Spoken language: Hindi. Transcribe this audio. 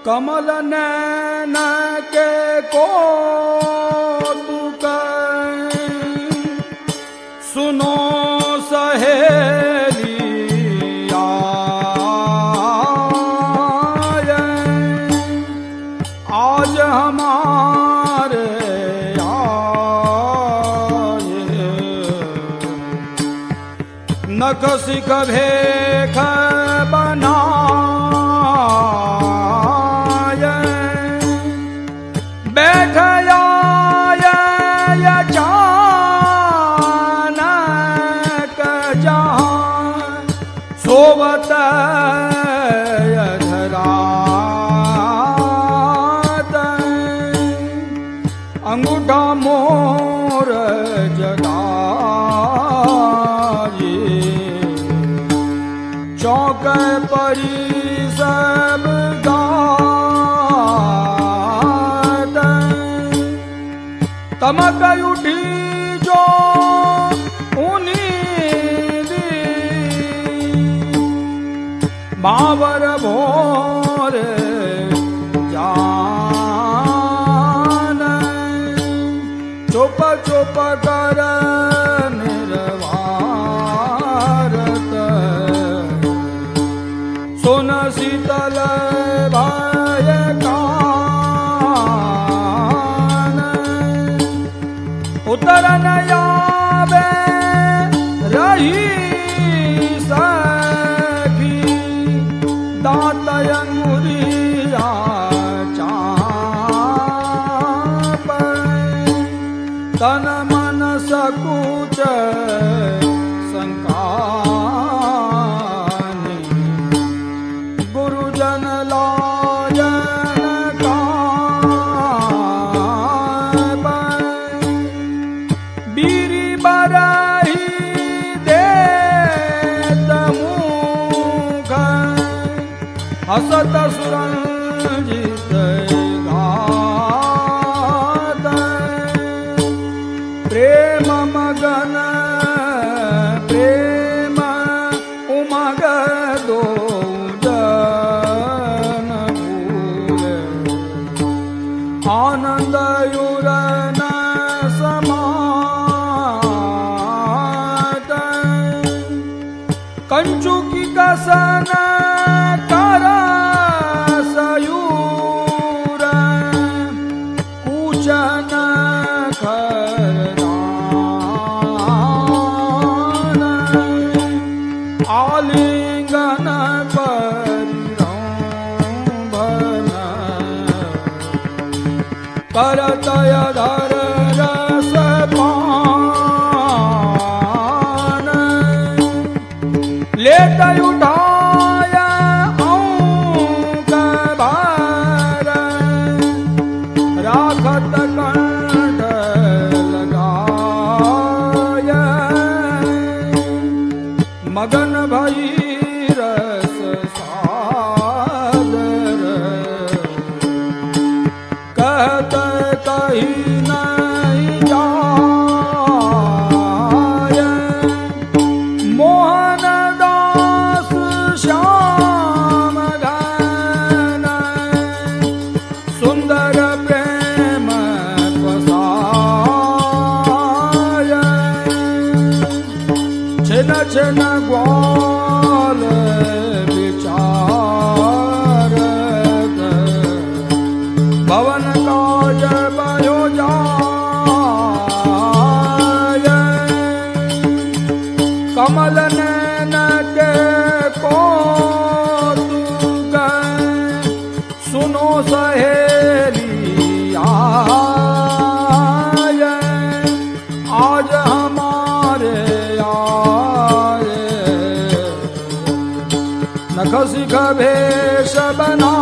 कमल नैन के कौतुक सुनो सहेली आए, आज हमारे आए नख सिख भेख बना सोवत अधरात अंगूठा मोर जगाए, चौक परी सब गात तमक उठी जो बाबर भोर जान, चुप चुप कर निर्वारत सुन शीतल भय कान, उतर न आवे रही दात अंगुरिया चाप, तन मन सकुच संकानी, गुरुजन लाजन काप, बीरी बरही देत मुख हसत सुरंजित गात, प्रेम मगन प्रेम उमग दो जन भूले, आनंद युरन समात, कंचु की कसन आलिंगन परिरंभन करतय धर रस पान, लेत उठाय अंक भार, राखत कंठ लगाय, मगन भई रस सागर, कहत कही नहीं जाय, मोहन दास श्याम घन, सुंदर प्रेम पसाय, छिन छिन ग्वाल विचारत, भवन काज भयो जाय, कमल नैन के कौतुक सुनो सहेली आय, आज हमारे नख सिख भेष बना